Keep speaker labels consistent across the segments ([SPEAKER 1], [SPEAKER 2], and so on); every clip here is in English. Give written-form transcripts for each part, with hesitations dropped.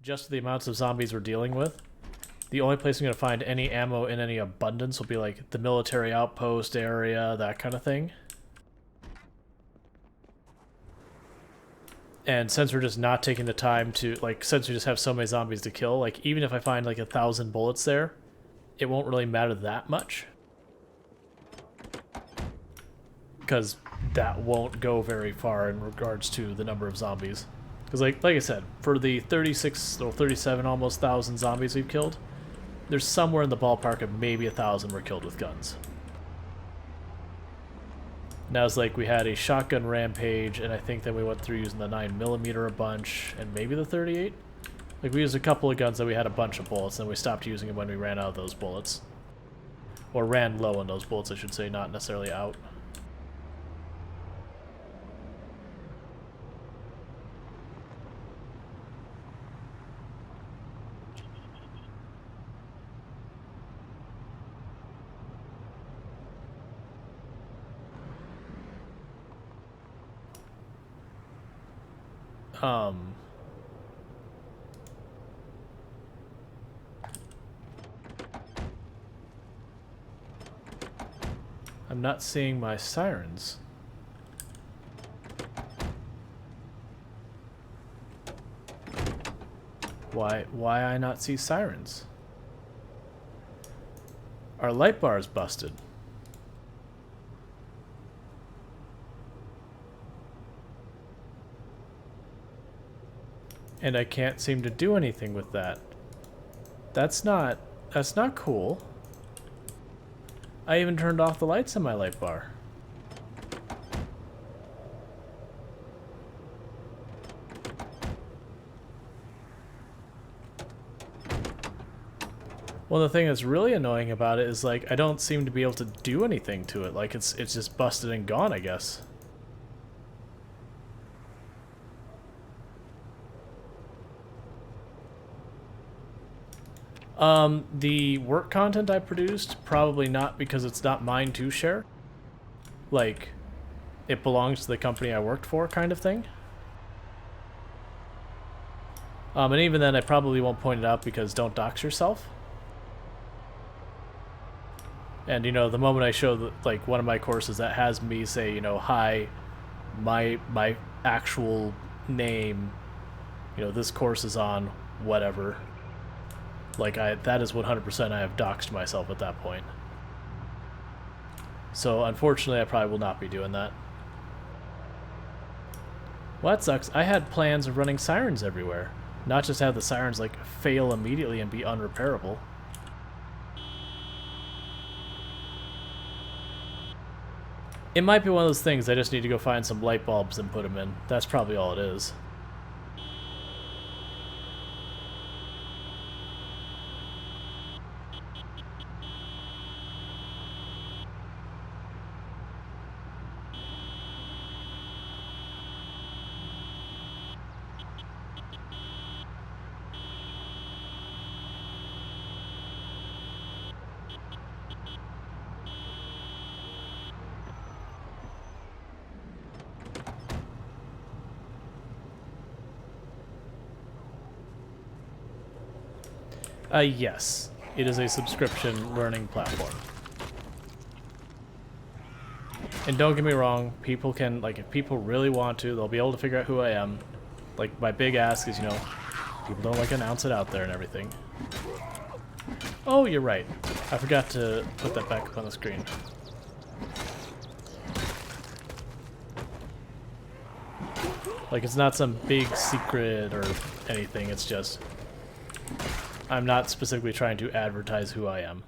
[SPEAKER 1] just the amounts of zombies we're dealing with, the only place I'm going to find any ammo in any abundance will be like the military outpost area, that kind of thing. And since we're just not taking the time to, like, since we just have so many zombies to kill, like, even if I find like 1,000 bullets there, it won't really matter that much. Because that won't go very far in regards to the number of zombies. Because like I said, for the 36 or 37 almost thousand zombies we've killed, there's somewhere in the ballpark of maybe 1,000 were killed with guns. Now it's like we had a shotgun rampage, and I think then we went through using the 9mm a bunch, and maybe the 38. Like we used a couple of guns that we had a bunch of bullets, and we stopped using them when we ran out of those bullets. Or ran low on those bullets, I should say, not necessarily out. I'm not seeing my sirens. Why I not see sirens? Our light bar is busted. And I can't seem to do anything with that. That's not cool. I even turned off the lights in my light bar. Well, the thing that's really annoying about it is, like, I don't seem to be able to do anything to it. Like, it's just busted and gone, I guess. The work content I produced, probably not, because it's not mine to share. Like, it belongs to the company I worked for, kind of thing. And even then, I probably won't point it out because don't dox yourself. And, you know, the moment I show, the, like, one of my courses that has me say, you know, hi, my actual name, you know, this course is on whatever. Like, that is 100% I have doxed myself at that point. So, unfortunately, I probably will not be doing that. Well, that sucks. I had plans of running sirens everywhere. Not just have the sirens, like, fail immediately and be unrepairable. It might be one of those things I just need to go find some light bulbs and put them in. That's probably all it is. Yes. It is a subscription learning platform. And don't get me wrong, people can, like, if people really want to, they'll be able to figure out who I am. Like, my big ask is, you know, people don't, like, announce it out there and everything. Oh, you're right. I forgot to put that back up on the screen. Like, it's not some big secret or anything, it's just... I'm not specifically trying to advertise who I am.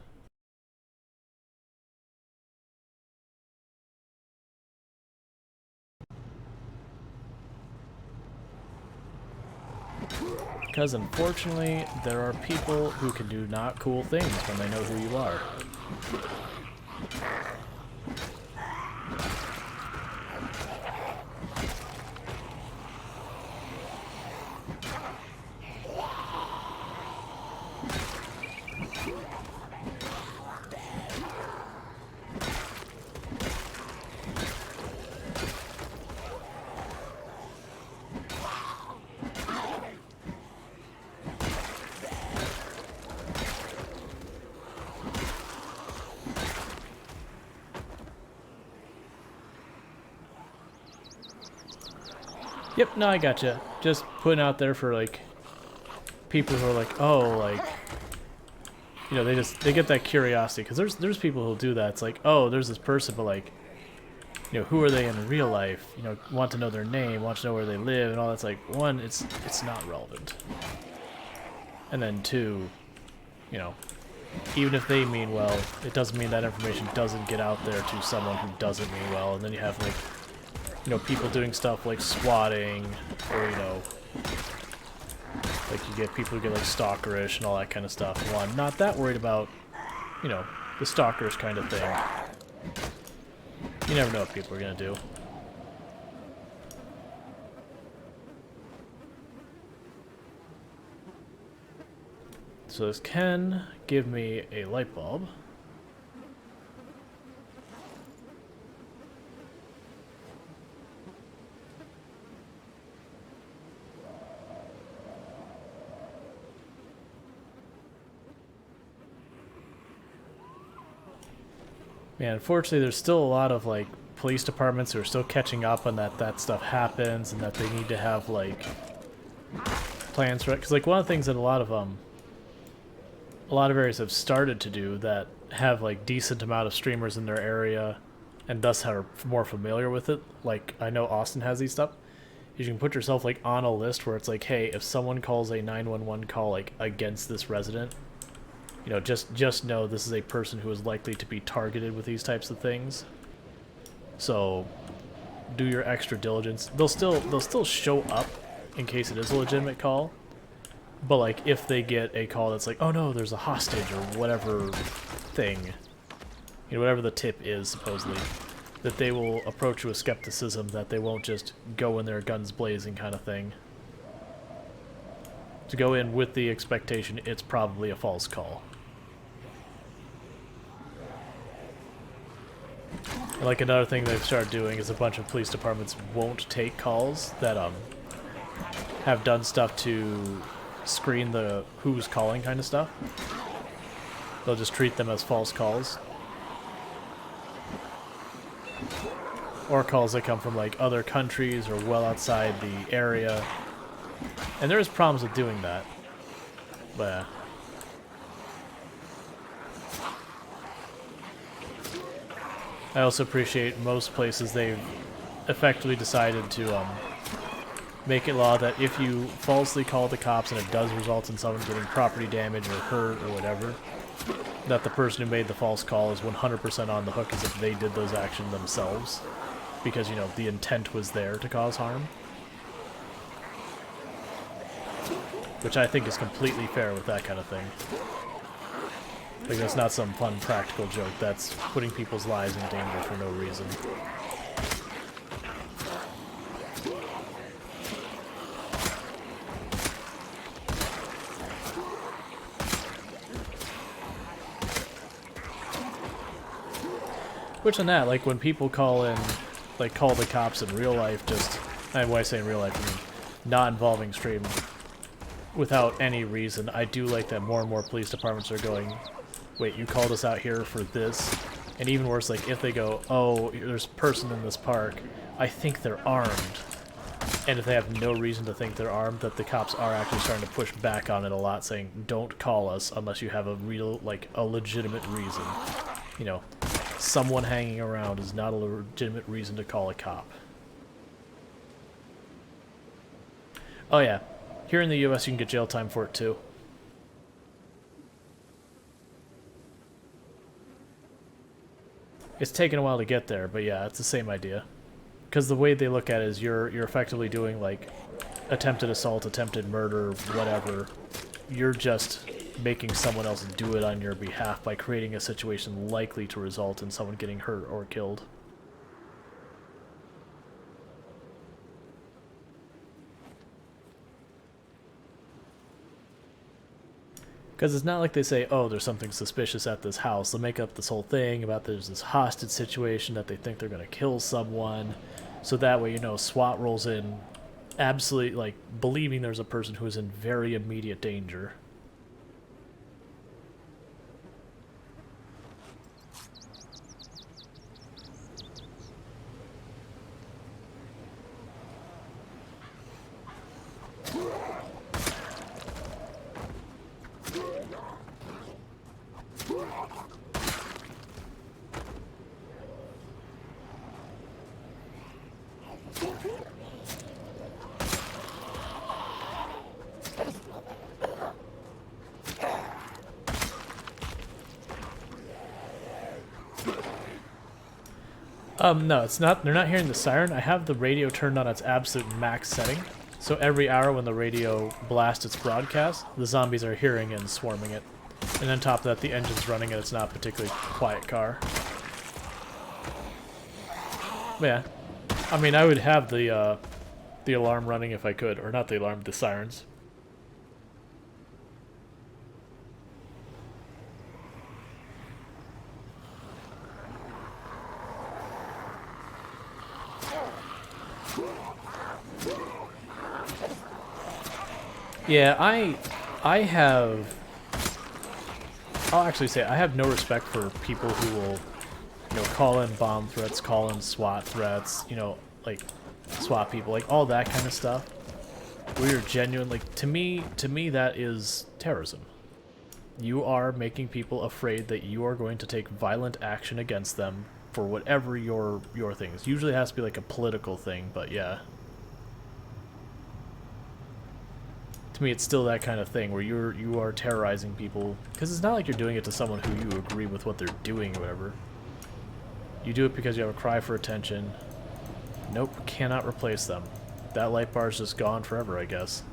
[SPEAKER 1] Because unfortunately, there are people who can do not cool things when they know who you are. Yep, no, I gotcha. Just putting out there for, like, people who are like, oh, like, you know, they get that curiosity. Because there's people who'll do that. It's like, oh, there's this person, but, like, you know, who are they in real life? You know, want to know their name, want to know where they live, and all that's like, one, it's not relevant. And then two, you know, even if they mean well, it doesn't mean that information doesn't get out there to someone who doesn't mean well. And then you have, like, you know, people doing stuff like swatting, or, you know, like you get people who get, like, stalkerish and all that kind of stuff. Well, I'm not that worried about, you know, the stalkerish kind of thing. You never know what people are gonna do. So this can give me a light bulb. Man, unfortunately, there's still a lot of, like, police departments who are still catching up on that stuff happens, and that they need to have, like, plans for it. Because, like, one of the things that a lot of areas have started to do that have, like, decent amount of streamers in their area, and thus are more familiar with it, like, I know Austin has these stuff, is you can put yourself, like, on a list where it's like, hey, if someone calls a 911 call, like, against this resident, you know, just know this is a person who is likely to be targeted with these types of things. So do your extra diligence. They'll still show up in case it is a legitimate call. But, like, if they get a call that's like, oh no, there's a hostage or whatever thing, you know, whatever the tip is supposedly, that they will approach you with skepticism, that they won't just go in there guns blazing kind of thing. To go in with the expectation it's probably a false call. And, like, another thing they've started doing is a bunch of police departments won't take calls that have done stuff to screen the who's calling kind of stuff. They'll just treat them as false calls. Or calls that come from, like, other countries or well outside the area. And there's problems with doing that. But yeah. I also appreciate most places they've effectively decided to make it law that if you falsely call the cops and it does result in someone getting property damage or hurt or whatever, that the person who made the false call is 100% on the hook as if they did those actions themselves. Because, you know, the intent was there to cause harm. Which I think is completely fair with that kind of thing. Like, that's not some fun practical joke, that's putting people's lives in danger for no reason. Which on that, like, when people call in, like, call the cops in real life, just, and when I say in real life, I mean not involving stream, without any reason, I do like that more and more police departments are going, wait, you called us out here for this? And even worse, like, if they go, oh, there's a person in this park, I think they're armed. And if they have no reason to think they're armed, that the cops are actually starting to push back on it a lot, saying, don't call us unless you have a real, like, a legitimate reason. You know, someone hanging around is not a legitimate reason to call a cop. Oh yeah, here in the US you can get jail time for it too. It's taken a while to get there, but yeah, it's the same idea. Because the way they look at it is you're effectively doing, like, attempted assault, attempted murder, whatever. You're just making someone else do it on your behalf by creating a situation likely to result in someone getting hurt or killed. Because it's not like they say, oh, there's something suspicious at this house. They'll make up this whole thing about there's this hostage situation that they think they're going to kill someone. So that way, you know, SWAT rolls in absolutely, like, believing there's a person who is in very immediate danger. No, it's not. They're not hearing the siren. I have the radio turned on its absolute max setting. So every hour when the radio blasts its broadcast, the zombies are hearing it and swarming it. And on top of that, the engine's running and it's not a particularly quiet car. But yeah. I mean, I would have the alarm running if I could. Or not the alarm, the sirens. Yeah, I have... I'll actually say I have no respect for people who will, you know, call in bomb threats, call in SWAT threats, you know, like, SWAT people, like, all that kind of stuff. Where you're genuine, like, to me, that is terrorism. You are making people afraid that you are going to take violent action against them for whatever your thing is. Usually it has to be, like, a political thing, but yeah. To me, it's still that kind of thing where you are terrorizing people, because it's not like you're doing it to someone who you agree with what they're doing or whatever. You do it because you have a cry for attention. Nope, cannot replace them. That light bar is just gone forever, I guess.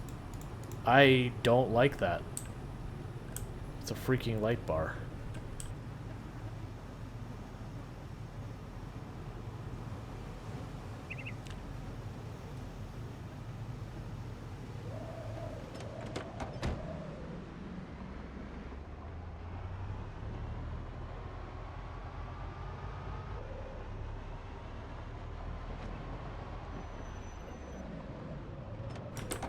[SPEAKER 1] I don't like that. It's a freaking light bar.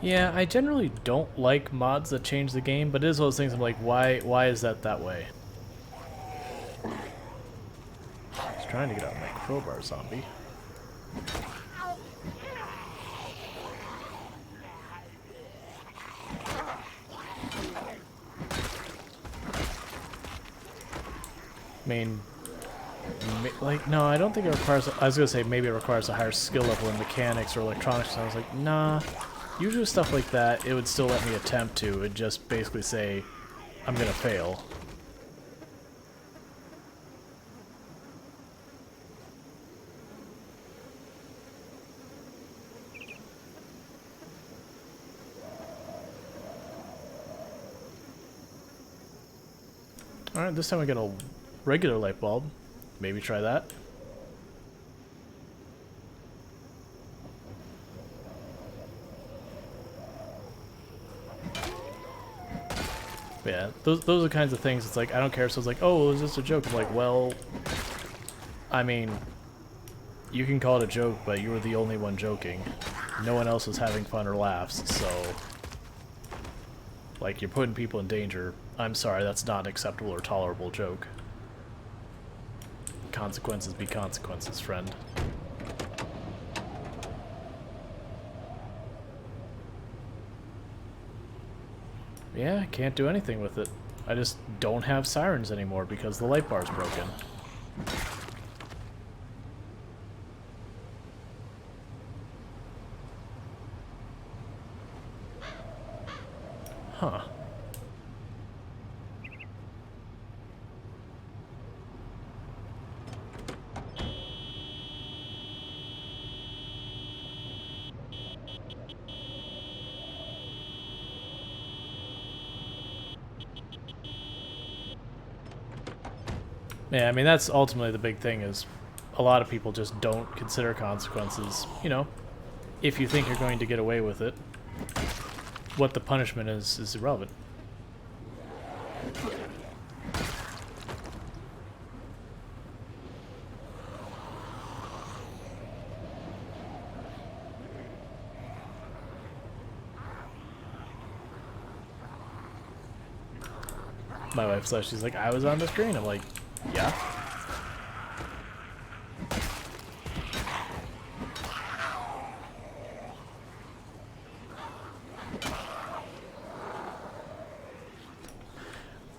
[SPEAKER 1] Yeah, I generally don't like mods that change the game, but it is one of those things I'm like, why is that way? He's trying to get out of my crowbar, zombie. I mean, like, no, I don't think it requires... I was gonna say maybe it requires a higher skill level in mechanics or electronics, and I was like, nah. Usually stuff like that, it would still let me attempt to. It'd just basically say, I'm gonna fail. Alright, this time we get a regular light bulb. Maybe try that. Yeah, those are the kinds of things, it's like, I don't care if someone's like, oh, is this a joke? I'm like, well, I mean, you can call it a joke, but you were the only one joking. No one else was having fun or laughs, so... Like, you're putting people in danger. I'm sorry, that's not an acceptable or tolerable joke. Consequences be consequences, friend. Yeah, I can't do anything with it. I just don't have sirens anymore because the light bar's broken. Huh. Yeah, I mean, that's ultimately the big thing is a lot of people just don't consider consequences. You know, if you think you're going to get away with it, what the punishment is irrelevant. My wife says, she's like, I was on the screen. I'm like, yeah.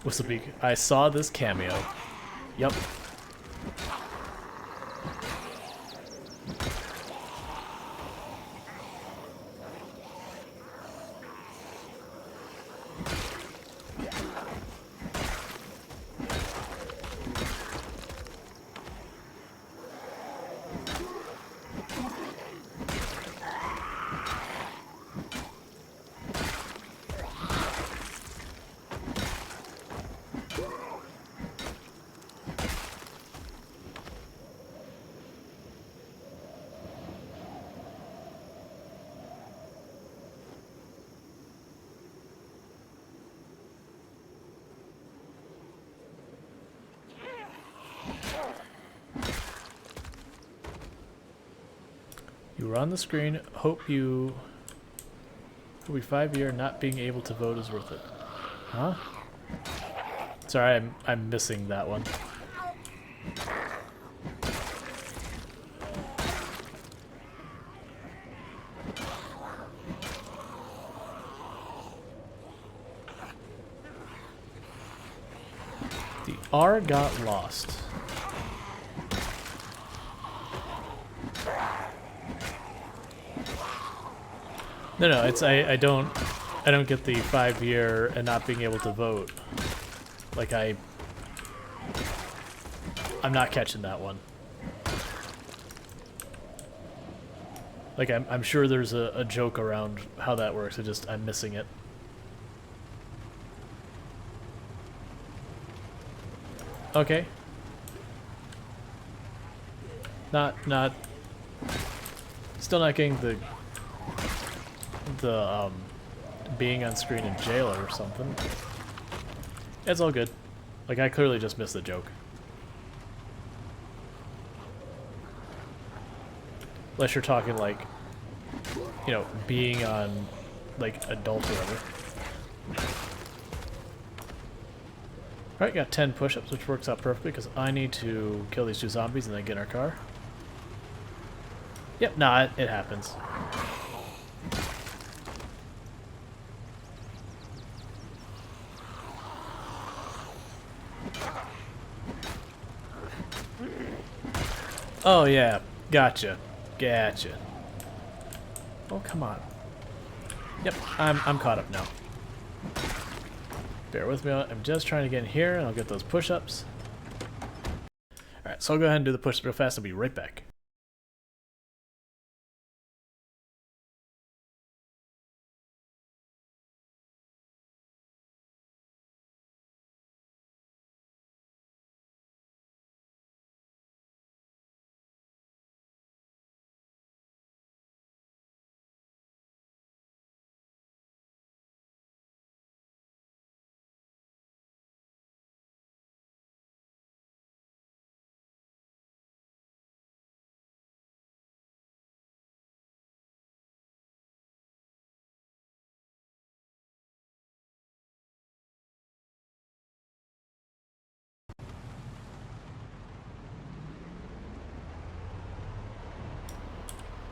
[SPEAKER 1] What's the big? I saw this cameo. Yep. You were on the screen. Hope we 5-year not being able to vote is worth it. Huh? Sorry, I'm missing that one. The R got lost. No, it's I don't get the 5-year and not being able to vote. Like I'm not catching that one. Like I'm sure there's a joke around how that works. I'm missing it. Okay. Still not getting the being on screen in jail or something. It's all good. Like I clearly just missed the joke. Unless you're talking like, you know, being on like adult or whatever. Alright, got 10 push-ups, which works out perfectly because I need to kill these 2 zombies and then get in our car. Yep, nah, it happens. Oh yeah, gotcha. Oh, come on. Yep, I'm caught up now. Bear with me, I'm just trying to get in here and I'll get those push-ups. Alright, so I'll go ahead and do the push-ups real fast. I'll be right back.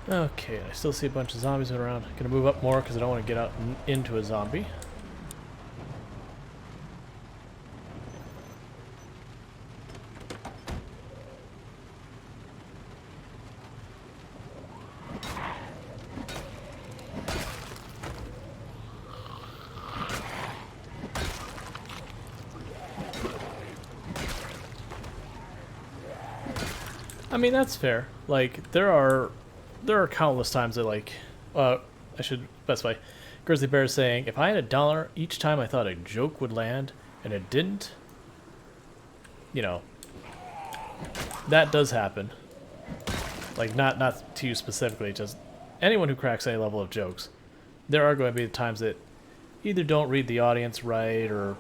[SPEAKER 1] Okay, I still see a bunch of zombies around. Gonna move up more because I don't want to get out into a zombie. I mean, that's fair. Like, there are countless times that, like, I should specify, Grizzly Bear is saying, if I had $1 each time I thought a joke would land and it didn't, you know, that does happen. Like, not to you specifically, just anyone who cracks any level of jokes. There are going to be times that either don't read the audience right or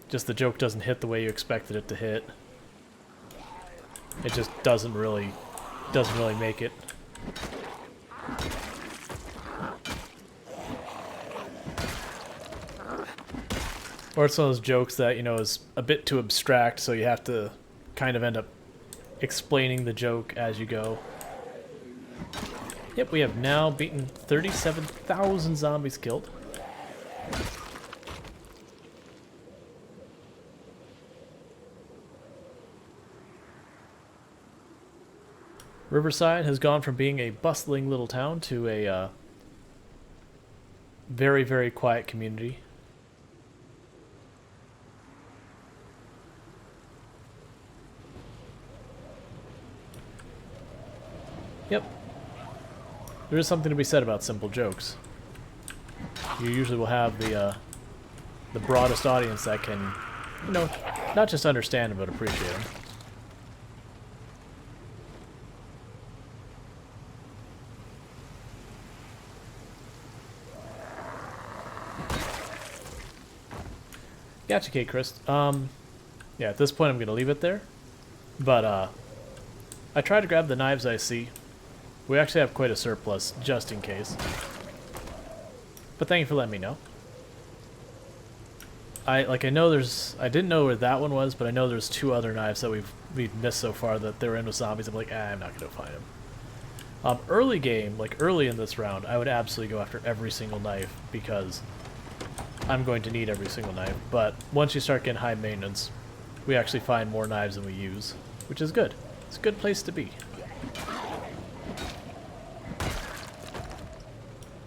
[SPEAKER 1] just the joke doesn't hit the way you expected it to hit. It just doesn't really make it. Or it's one of those jokes that, you know, is a bit too abstract, so you have to kind of end up explaining the joke as you go. Yep, we have now beaten 37,000 zombies killed. Riverside has gone from being a bustling little town to a very, very quiet community. Yep. There is something to be said about simple jokes. You usually will have the broadest audience that can, you know, not just understand them, but appreciate them. Gotcha, Kate Chris. Yeah, at this point I'm going to leave it there. But I try to grab the knives I see. We actually have quite a surplus, just in case. But thank you for letting me know. I know there's... I didn't know where that one was, but I know there's 2 other knives that we've missed so far that they were in with zombies. I'm like, I'm not going to find them. Early game, like early in this round, I would absolutely go after every single knife because I'm going to need every single knife. But once you start getting high maintenance, we actually find more knives than we use, which is good. It's a good place to be.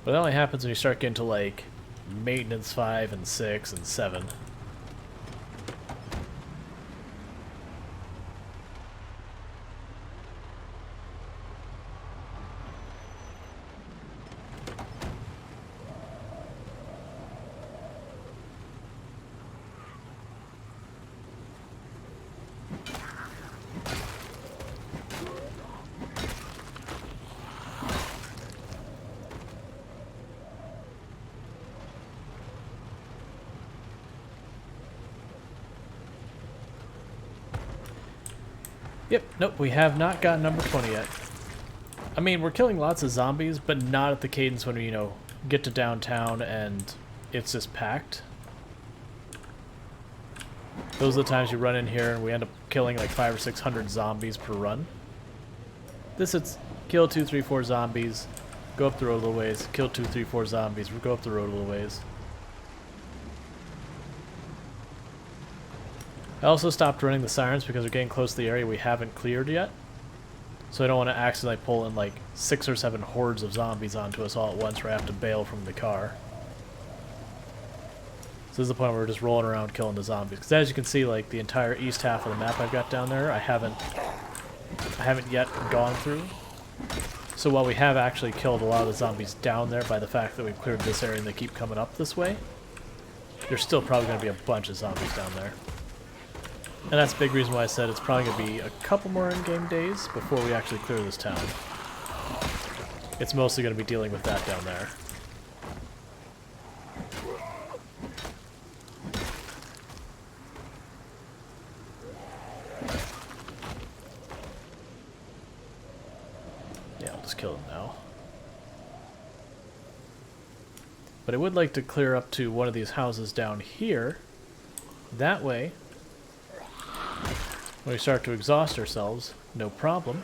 [SPEAKER 1] But that only happens when you start getting to like maintenance 5 and 6 and 7. Yep, nope, we have not got number 20 yet. I mean, we're killing lots of zombies, but not at the cadence when we, you know, get to downtown and it's just packed. Those are the times you run in here and we end up killing like 500 or 600 zombies per run. This is kill 2, 3, 4 zombies, go up the road a little ways, kill 2, 3, 4 zombies, go up the road a little ways. I also stopped running the sirens because we're getting close to the area we haven't cleared yet. So I don't want to accidentally pull in like 6 or 7 hordes of zombies onto us all at once where I have to bail from the car. So this is the point where we're just rolling around killing the zombies. Because as you can see, like the entire east half of the map I've got down there, I haven't yet gone through. So while we have actually killed a lot of the zombies down there by the fact that we've cleared this area and they keep coming up this way, there's still probably going to be a bunch of zombies down there. And that's a big reason why I said it's probably going to be a couple more in-game days before we actually clear this town. It's mostly going to be dealing with that down there. Yeah, I'll just kill them now. But I would like to clear up to one of these houses down here. That way, when we start to exhaust ourselves, no problem.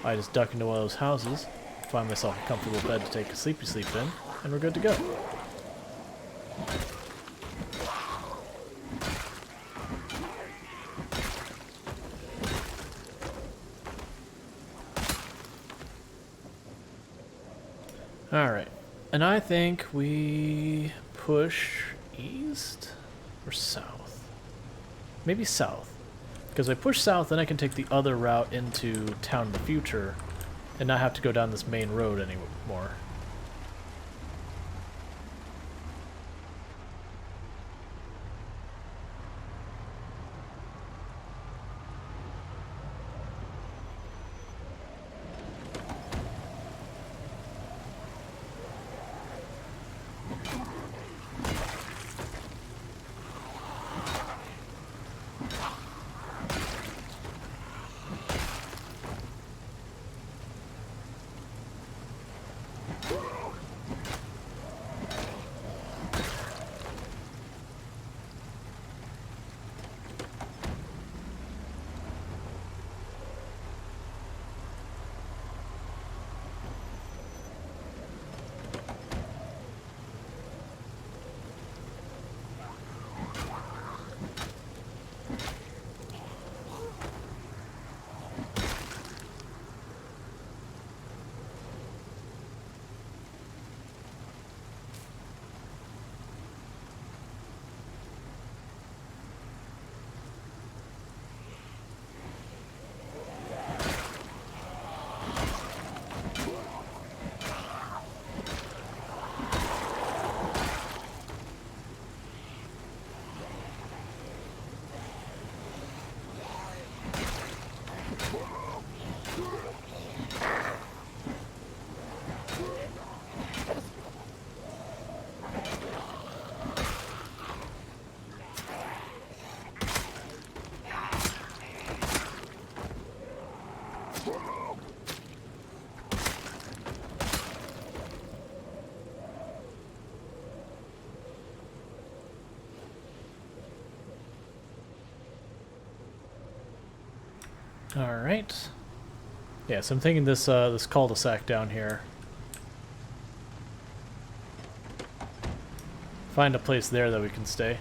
[SPEAKER 1] I just duck into one of those houses, find myself a comfortable bed to take a sleepy sleep in, and we're good to go. Alright, and I think we push east or south? Maybe south. Because if I push south, then I can take the other route into town in the future and not have to go down this main road anymore. Alright. Yeah, so I'm thinking this this cul-de-sac down here. Find a place there that we can stay.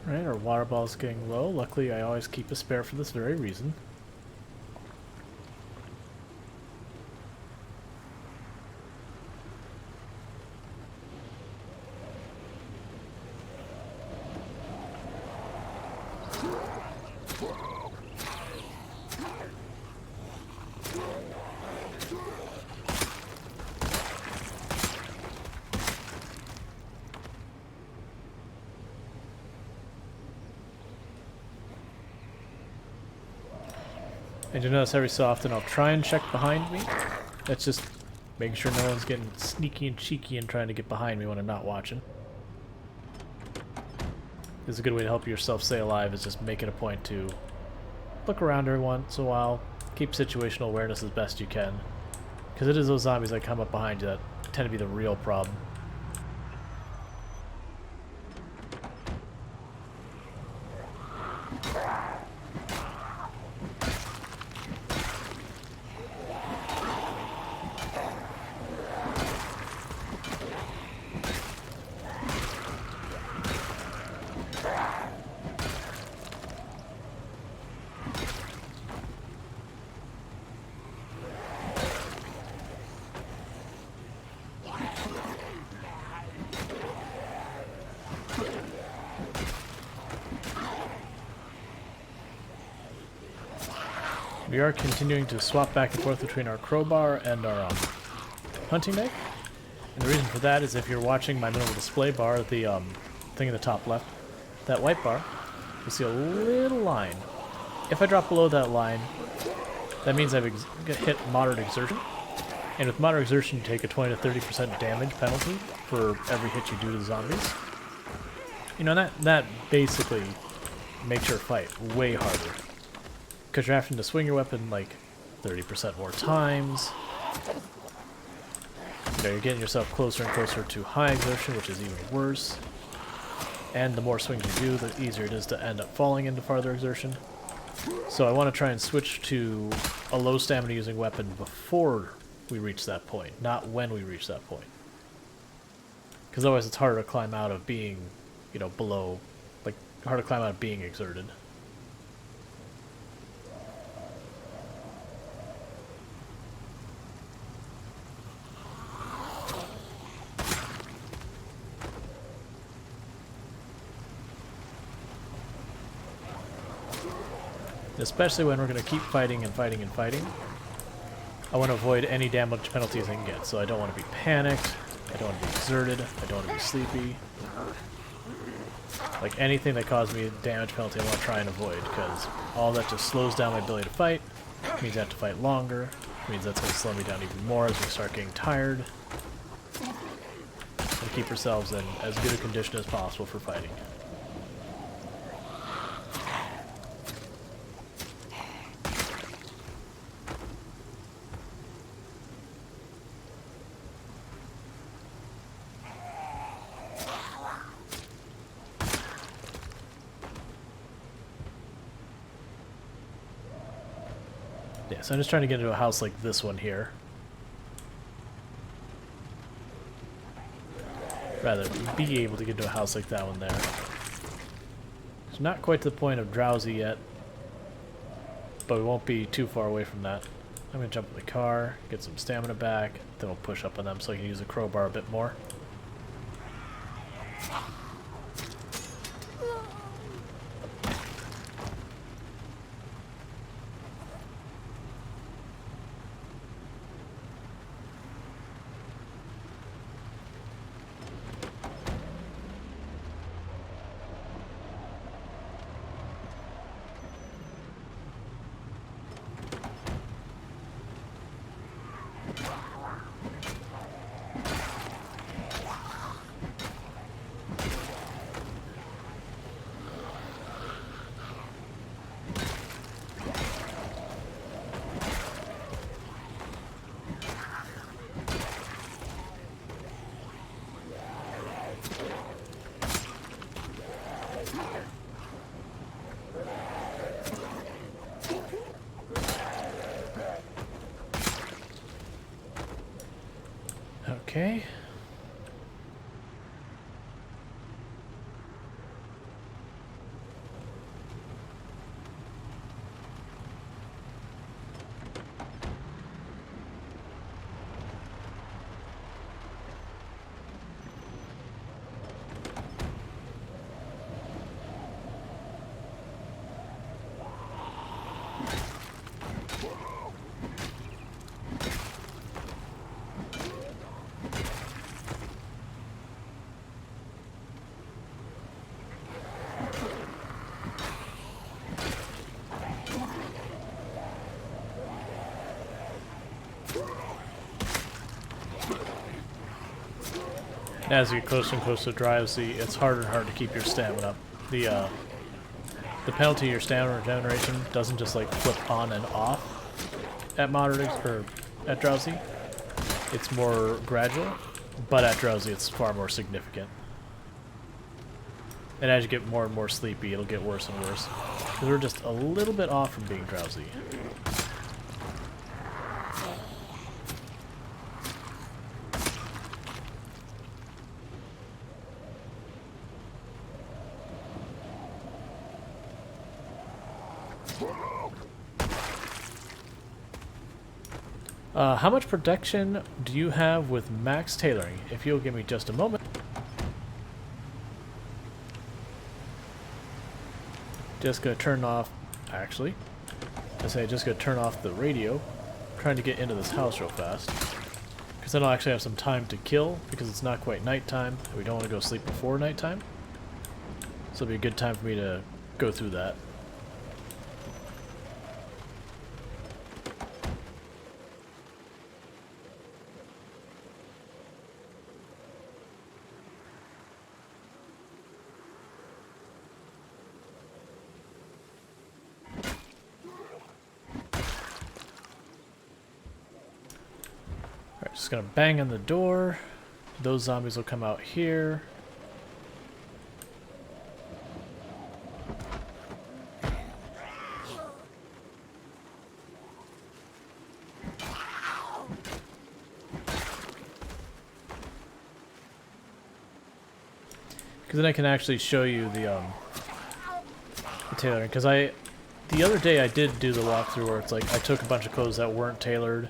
[SPEAKER 1] Right, our water ball's getting low. Luckily, I always keep a spare for this very reason. I do notice every so often I'll try and check behind me. That's just making sure no one's getting sneaky and cheeky and trying to get behind me when I'm not watching. This is a good way to help yourself stay alive, is just make it a point to look around every once in a while, keep situational awareness as best you can. Because it is those zombies that come up behind you that tend to be the real problem. We are continuing to swap back and forth between our crowbar and our hunting knife. And the reason for that is if you're watching my middle display bar, the thing in the top left, that white bar, you'll see a little line. If I drop below that line, that means I've hit moderate exertion. And with moderate exertion, you take a 20 to 30% damage penalty for every hit you do to the zombies. You know, that basically makes your fight way harder. Because you're having to swing your weapon like 30% more times. You know, you're getting yourself closer and closer to high exertion, which is even worse. And the more swings you do, the easier it is to end up falling into farther exertion. So I want to try and switch to a low stamina using weapon before we reach that point, not when we reach that point. Because otherwise it's harder to climb out of being, you know, below, like, harder to climb out of being exerted. Especially when we're going to keep fighting and fighting and fighting. I want to avoid any damage penalties I can get, so I don't want to be panicked. I don't want to be exerted. I don't want to be sleepy. Like anything that causes me a damage penalty, I want to try and avoid, because all that just slows down my ability to fight. Means I have to fight longer. Means that's going to slow me down even more as we start getting tired. And keep ourselves in as good a condition as possible for fighting. Yeah, so I'm just trying to get into a house like this one here. Rather be able to get into a house like that one there. It's not quite to the point of drowsy yet, but we won't be too far away from that. I'm going to jump in the car, get some stamina back, then we'll push up on them so I can use the crowbar a bit more. Okay. As you get closer and closer to drowsy, it's harder and harder to keep your stamina up. The penalty of your stamina regeneration doesn't just like flip on and off at moderate or at drowsy. It's more gradual, but at drowsy it's far more significant. And as you get more and more sleepy, it'll get worse and worse. Because we're just a little bit off from being drowsy. How much protection do you have with max tailoring? If you'll give me just a moment. Just gonna turn off, actually, just gonna turn off the radio. I'm trying to get into this house real fast. Because then I'll actually have some time to kill, because it's not quite nighttime, and we don't want to go sleep before nighttime. So it'll be a good time for me to go through that. Just gonna bang on the door. Those zombies will come out here. Because then I can actually show you the tailoring. Because the other day I did do the walkthrough where it's like I took a bunch of clothes that weren't tailored.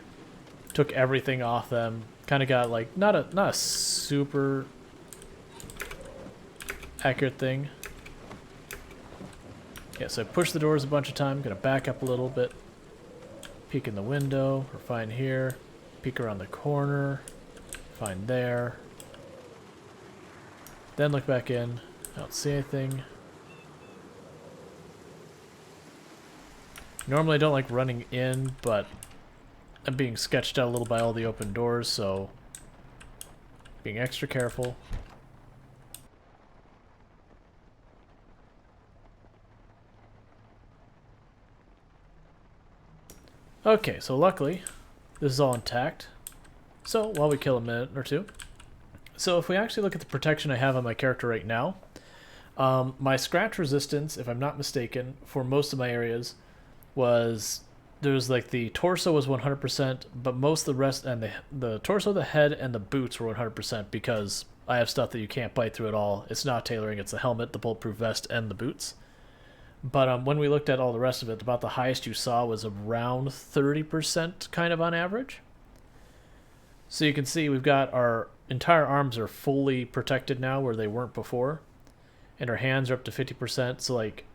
[SPEAKER 1] Took everything off them. Kind of got like not a super accurate thing. Yeah, so I pushed the doors a bunch of times. Gonna back up a little bit. Peek in the window. We're fine here. Peek around the corner. Fine there. Then look back in. I don't see anything. Normally I don't like running in, but I'm being sketched out a little by all the open doors, so being extra careful. Okay, so luckily this is all intact. So while we kill a minute or two. So if we actually look at the protection I have on my character right now, my scratch resistance, if I'm not mistaken, for most of my areas was, there was like the torso was 100%, but most of the rest, and the torso, the head, and the boots were 100% because I have stuff that you can't bite through at all. It's not tailoring, it's the helmet, the bulletproof vest, and the boots. But when we looked at all the rest of it, about the highest you saw was around 30% kind of on average. So you can see we've got our entire arms are fully protected now where they weren't before. And our hands are up to 50%. So like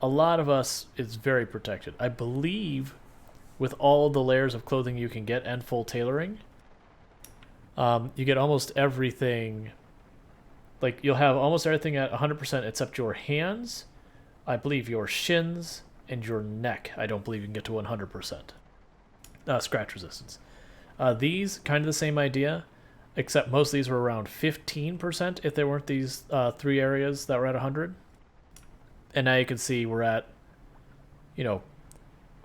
[SPEAKER 1] a lot of us is very protected. I believe with all the layers of clothing you can get and full tailoring, you get almost everything. Like you'll have almost everything at 100% except your hands, I believe your shins, and your neck. I don't believe you can get to 100%. Scratch resistance. These, kind of the same idea, except most of these were around 15% if they weren't these three areas that were at 100. And now you can see we're at, you know,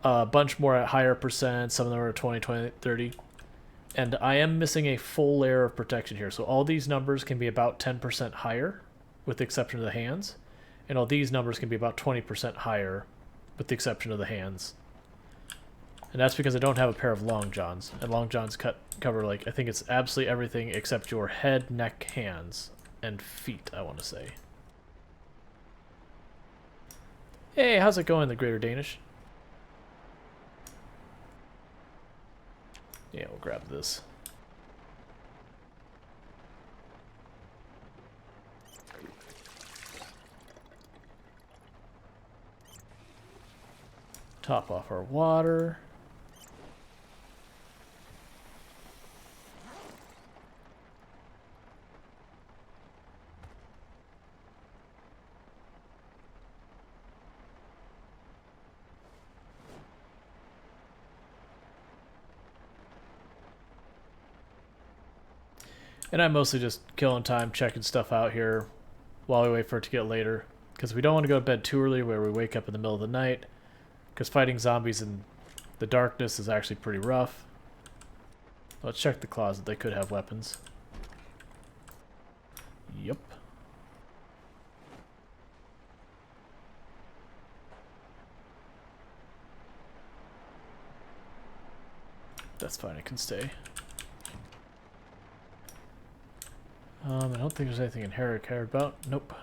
[SPEAKER 1] a bunch more at higher percent. Some of them are at 20, 20, 30. And I am missing a full layer of protection here. So all these numbers can be about 10% higher, with the exception of the hands. And all these numbers can be about 20% higher, with the exception of the hands. And that's because I don't have a pair of long johns. And long johns cover, like, I think it's absolutely everything except your head, neck, hands, and feet, I want to say. Hey, how's it going, the Greater Danish? Yeah, we'll grab this. Top off our water. And I'm mostly just killing time, checking stuff out here while we wait for it to get later. Because we don't want to go to bed too early where we wake up in the middle of the night. Because fighting zombies in the darkness is actually pretty rough. Let's check the closet. They could have weapons. Yep. That's fine. I can stay. I don't think there's anything in here I care about. Nope.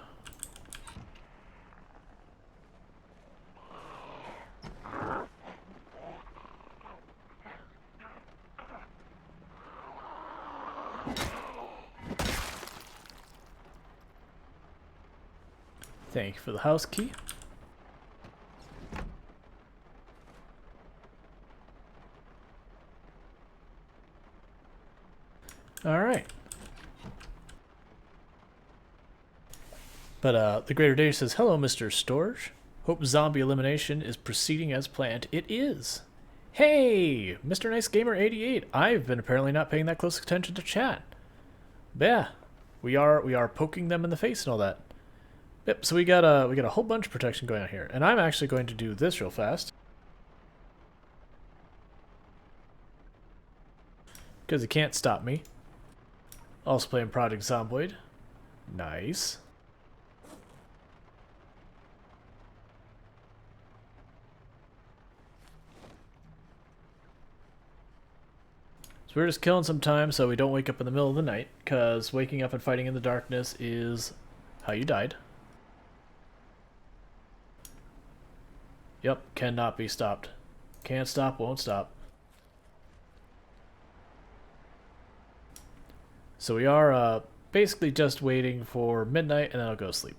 [SPEAKER 1] Thank you for the house key. All right. But the Greater Danish says, "Hello, Mr. Storage. Hope zombie elimination is proceeding as planned." It is. Hey, Mr. Nice Gamer 88. I've been apparently not paying that close attention to chat. Yeah, we are poking them in the face and all that. Yep. So we got a whole bunch of protection going on here, and I'm actually going to do this real fast because it can't stop me. Also playing Project Zomboid. Nice. So we're just killing some time so we don't wake up in the middle of the night, because waking up and fighting in the darkness is how you died. Yep, cannot be stopped. Can't stop, won't stop. So we are basically just waiting for midnight and then I'll go to sleep.